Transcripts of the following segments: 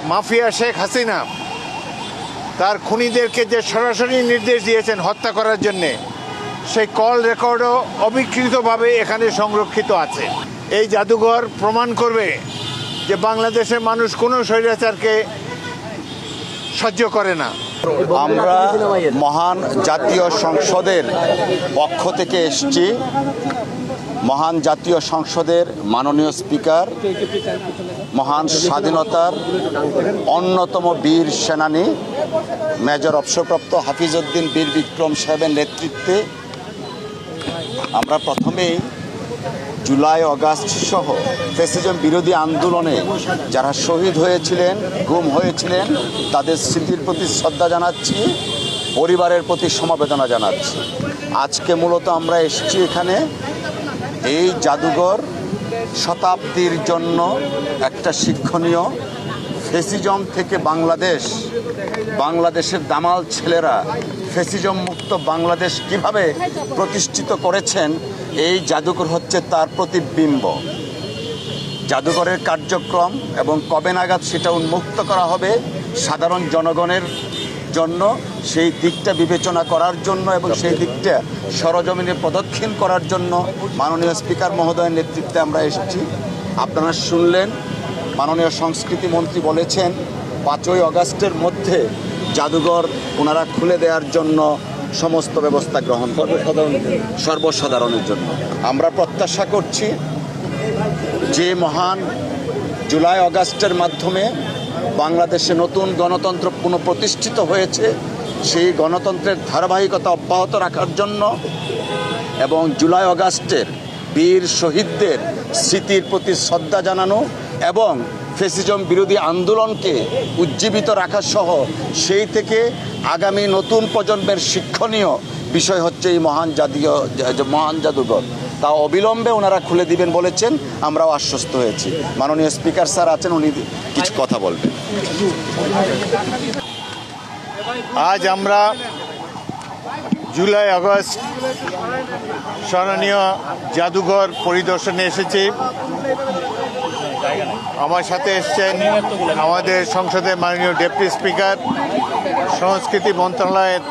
Mafia Sheikh Hasina তার খুনিদেরকে যে সরাসরি নির্দেশ দিয়েছেন হত্যা করার জন্যে, সেই কল রেকর্ডও অবিকৃতভাবে এখানে সংরক্ষিত আছে। এই জাদুঘর প্রমাণ করবে যে বাংলাদেশের মানুষ কোনো স্বৈরাচারকে সহ্য করে না। আমরা মহান জাতীয় সংসদের পক্ষ থেকে এসেছি। মহান জাতীয় সংসদের মাননীয় স্পিকার, মহান স্বাধীনতার অন্যতম বীর সেনানী মেজর অবসরপ্রাপ্ত হাফিজউদ্দিন বীর বিক্রম সাহেবের নেতৃত্বে আমরা প্রথমেই জুলাই অগাস্ট সহ ফ্যাসিজম বিরোধী আন্দোলনে যারা শহীদ হয়েছিলেন, গুম হয়েছিলেন, তাদের স্মৃতির প্রতি শ্রদ্ধা জানাচ্ছি, পরিবারের প্রতি সমবেদনা জানাচ্ছি। আজকে মূলত আমরা এসেছি এখানে এই জাদুঘর শতাব্দীর জন্য একটা শিক্ষণীয়। ফ্যাসিজম থেকে বাংলাদেশের দামাল ছেলেরা ফ্যাসিজম মুক্ত বাংলাদেশ কিভাবে প্রতিষ্ঠিত করেছেন, এই জাদুঘর হচ্ছে তার প্রতিবিম্ব। জাদুঘরের কার্যক্রম এবং কবে নাগাদ সেটা উন্মুক্ত করা হবে সাধারণ জনগণের জন্য, সেই দিকটা বিবেচনা করার জন্য এবং সেই দিকটা সরজমিনে প্রদক্ষিণ করার জন্য মাননীয় স্পিকার মহোদয়ের নেতৃত্বে আমরা এসেছি। আপনারা শুনলেন মাননীয় সংস্কৃতি মন্ত্রী বলেছেন 5ই আগস্টের মধ্যে জাদুঘর ওনারা খুলে দেওয়ার জন্য সমস্ত ব্যবস্থা গ্রহণ করবে সর্বসাধারণের জন্য। আমরা প্রত্যাশা করছি যে মহান জুলাই আগস্টের মাধ্যমে বাংলাদেশে নতুন গণতন্ত্র পুনঃপ্রতিষ্ঠিত হয়েছে, সেই গণতন্ত্রের ধারাবাহিকতা অব্যাহত রাখার জন্য এবং জুলাই আগস্টের বীর শহীদদের স্মৃতির প্রতি শ্রদ্ধা জানানো এবং ফ্যাসিজম বিরোধী আন্দোলনকে উজ্জীবিত রাখা সহ সেই থেকে আগামী নতুন প্রজন্মের শিক্ষণীয় বিষয় হচ্ছে এই মহান জাদুঘর। তা অবিলম্বে ওনারা খুলে দিবেন বলেছেন, আমরাও আশ্বস্ত হয়েছি। মাননীয় স্পিকার স্যার আছেন, উনি কিছু কথা বলবেন। আজ আমরা জুলাই আগস্ট স্মরণীয় জাদুঘর পরিদর্শনে এসেছি। আমার সাথে এসছেন আমাদের সংসদের মাননীয় ডেপুটি স্পিকার, সংস্কৃতি মন্ত্রণালয়ের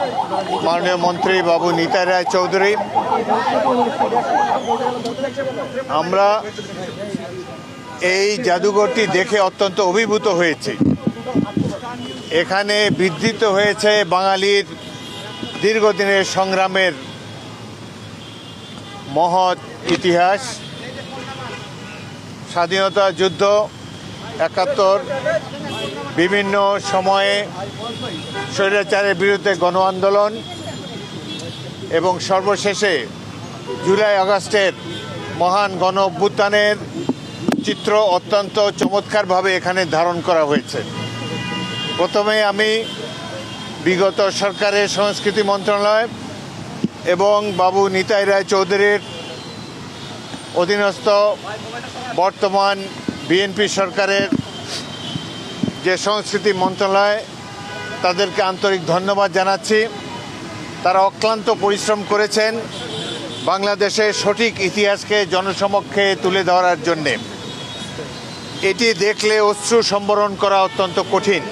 মাননীয় মন্ত্রী বাবু নিতাই রায় চৌধুরী। আমরা এই জাদুঘরটি দেখে অত্যন্ত অভিভূত হয়েছি। এখানে বিধৃত হয়েছে বাঙালির দীর্ঘদিনের সংগ্রামের মহৎ ইতিহাস, স্বাধীনতা যুদ্ধ, 71, বিভিন্ন সময়ে স্বৈরাচারের বিরুদ্ধে গণ আন্দোলন এবং সর্বশেষে জুলাই আগস্টের মহান গণ অভ্যুত্থানের চিত্র অত্যন্ত চমৎকারভাবে এখানে ধারণ করা হয়েছে। প্রথমে আমি বিগত সরকারের সংস্কৃতি মন্ত্রণালয় এবং বাবু নিতাই রায় চৌধুরীর অধীনস্থ বর্তমান বিএনপি সরকারের যে সংস্কৃতি মন্ত্রণালয়, তাদেরকে আন্তরিক ধন্যবাদ জানাচ্ছি। তারা অক্লান্ত পরিশ্রম করেছেন বাংলাদেশের সঠিক ইতিহাসকে জনসমক্ষে তুলে ধরার জন্যে। এটি দেখলে অশ্রু সম্বরণ করা অত্যন্ত কঠিন।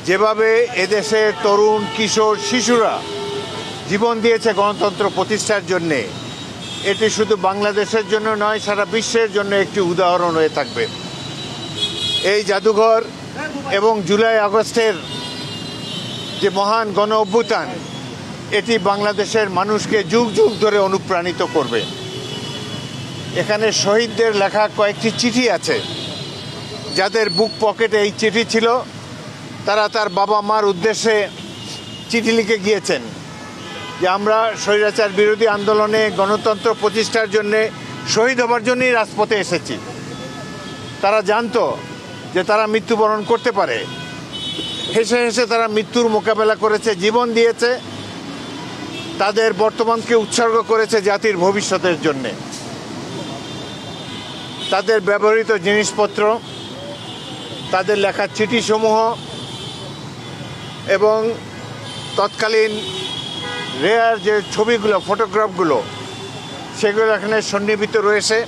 যেভাবে এদেশের তরুণ, কিশোর, শিশুরা জীবন দিয়েছে গণতন্ত্র প্রতিষ্ঠার জন্যে, এটি শুধু বাংলাদেশের জন্য নয়, সারা বিশ্বের জন্য একটি উদাহরণ হয়ে থাকবে। এই জাদুঘর এবং জুলাই আগস্টের যে মহান গণ অভ্যুত্থান, এটি বাংলাদেশের মানুষকে যুগ যুগ ধরে অনুপ্রাণিত করবে। এখানে শহীদদের লেখা কয়েকটি চিঠি আছে। যাদের বুক পকেটে এই চিঠি ছিল, তারা তার বাবা মার উদ্দেশ্যে চিঠি লিখে গিয়েছেন যে আমরা স্বৈরাচার বিরোধী আন্দোলনে গণতন্ত্র প্রতিষ্ঠার জন্যে শহীদ হবার জন্যই রাজপথে এসেছি। তারা জানতো যে তারা মৃত্যুবরণ করতে পারে। হেসে হেসে তারা মৃত্যুর মোকাবেলা করেছে, জীবন দিয়েছে, তাদের বর্তমানকে উৎসর্গ করেছে জাতির ভবিষ্যতের জন্যে। তাদের ব্যবহৃত জিনিসপত্র, তাদের লেখা চিঠিসমূহ এবং তৎকালীন রেয়ার যে ছবিগুলো, ফটোগ্রাফগুলো, সেগুলো এখানে সন্নিবেশিত রয়েছে।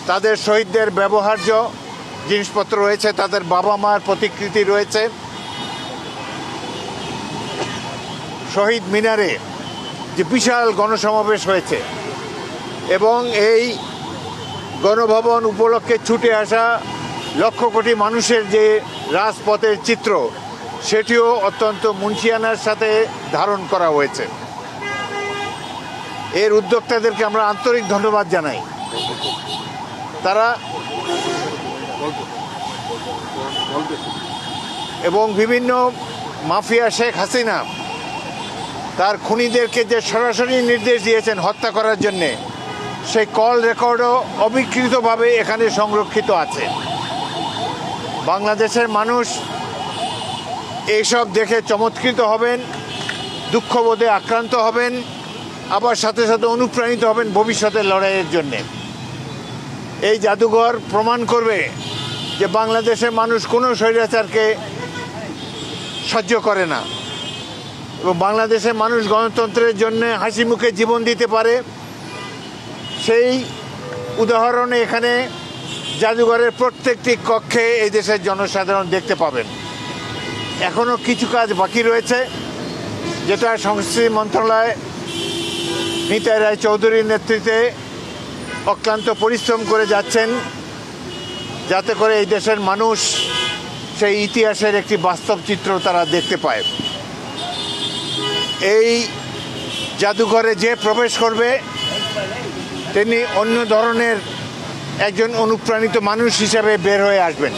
তাদের শহীদদের ব্যবহার্য জিনিসপত্র রয়েছে, তাদের বাবা মার প্রতিকৃতি রয়েছে। শহীদ মিনারে যে বিশাল গণসমাবেশ হয়েছে এবং এই গণভবন উপলক্ষে ছুটে আসা লক্ষ কোটি মানুষের যে রাজপথের চিত্র, সেটিও অত্যন্ত মুন্সিয়ানার সাথে ধারণ করা হয়েছে। এর উদ্যোক্তাদেরকে আমরা আন্তরিক ধন্যবাদ জানাই। তারা এবং বিভিন্ন মাফিয়া শেখ হাসিনা তার খুনিদেরকে যে সরাসরি নির্দেশ দিয়েছেন হত্যা করার জন্যে, সেই কল রেকর্ডও অবিকৃতভাবে এখানে সংরক্ষিত আছে। বাংলাদেশের মানুষ এইসব দেখে চমৎকৃত হবেন, দুঃখবোধে আক্রান্ত হবেন, আবার সাথে সাথে অনুপ্রাণিত হবেন ভবিষ্যতের লড়াইয়ের জন্যে। এই জাদুঘর প্রমাণ করবে যে বাংলাদেশের মানুষ কোনো স্বৈরাচারকে সহ্য করে না এবং বাংলাদেশের মানুষ গণতন্ত্রের জন্য হাসি মুখে জীবন দিতে পারে। সেই উদাহরণে এখানে জাদুঘরের প্রত্যেকটি কক্ষে এই দেশের জনসাধারণ দেখতে পাবেন। এখনও কিছু কাজ বাকি রয়েছে, যেটা সংস্কৃতি মন্ত্রণালয় নিতাই রায় চৌধুরীর নেতৃত্বে অক্লান্ত পরিশ্রম করে যাচ্ছেন, যাতে করে এই দেশের মানুষ সেই ইতিহাসের একটি বাস্তব চিত্র তারা দেখতে পায়। এই জাদুঘরে যে প্রবেশ করবে তিনি অন্য ধরনের একজন অনুপ্রাণিত মানুষ হিসেবে বের হয়ে আসবেন।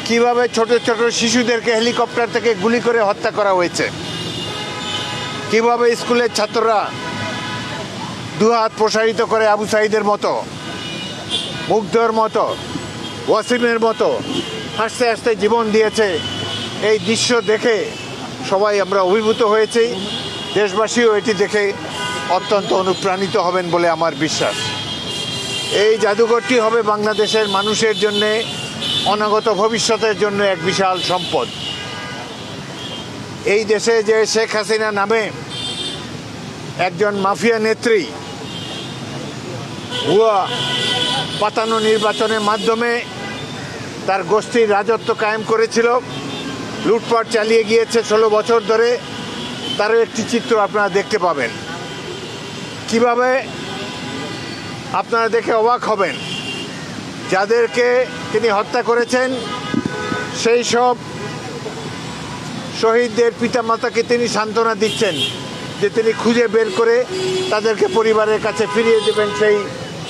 কিভাবে ছোট ছোট শিশুদেরকে হেলিকপ্টার থেকে গুলি করে হত্যা করা হয়েছে, কিভাবে স্কুলের ছাত্ররা দুহাত প্রসারিত করে আবু সাঈদের মতো, মুগ্ধর মতো, ওয়াসিমের মতো হাসতে হাসতে জীবন দিয়েছে, এই দৃশ্য দেখে সবাই আমরা অভিভূত হয়েছি। দেশবাসীও এটি দেখে অত্যন্ত অনুপ্রাণিত হবেন বলে আমার বিশ্বাস। এই জাদুঘরটি হবে বাংলাদেশের মানুষের জন্যে অনাগত ভবিষ্যতের জন্য এক বিশাল সম্পদ। এই দেশে যে শেখ হাসিনা নামে একজন মাফিয়া নেত্রী ভুয়া পাতানো নির্বাচনের মাধ্যমে তার গোষ্ঠীর রাজত্ব কায়েম করেছিল, লুটপাট চালিয়ে গিয়েছে 16 বছর ধরে, তারও একটি চিত্র আপনারা দেখতে পাবেন। কিভাবে আপনারা দেখে অবাক হবেন, যাদেরকে তিনি হত্যা করেছেন সেই সব শহীদদের পিতামাতাকে তিনি সান্ত্বনা দিচ্ছেন যে তিনি খুঁজে বের করে তাদেরকে পরিবারের কাছে ফিরিয়ে দেবেন সেই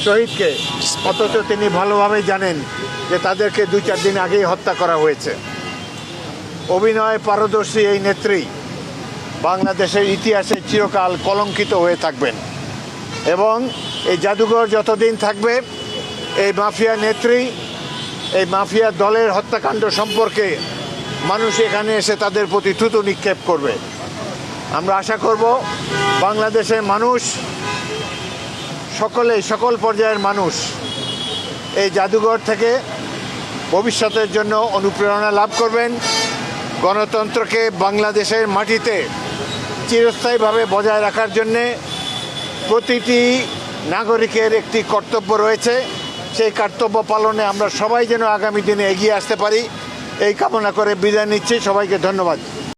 শহীদকে, অথচ তিনি ভালোভাবেই জানেন যে তাদেরকে 2-4 দিন আগেই হত্যা করা হয়েছে। অভিনয় পারদর্শী এই নেত্রী বাংলাদেশের ইতিহাসে চিরকাল কলঙ্কিত হয়ে থাকবেন এবং এই জাদুঘর যতদিন থাকবে এই মাফিয়া নেত্রী, এই মাফিয়া দলের হত্যাকাণ্ড সম্পর্কে মানুষ এখানে এসে তাদের প্রতি থুতু নিক্ষেপ করবে। আমরা আশা করব বাংলাদেশের মানুষ সকল পর্যায়ের মানুষ এই জাদুঘর থেকে ভবিষ্যতের জন্য অনুপ্রেরণা লাভ করবেন। গণতন্ত্রকে বাংলাদেশের মাটিতে চিরস্থায়ীভাবে বজায় রাখার জন্যে প্রতিটি নাগরিকের একটি কর্তব্য রয়েছে। সেই কর্তব্য পালনে আমরা সবাই যেন আগামী দিনে এগিয়ে আসতে পারি, এই কামনা করে বিদায় নিচ্ছি। সবাইকে ধন্যবাদ।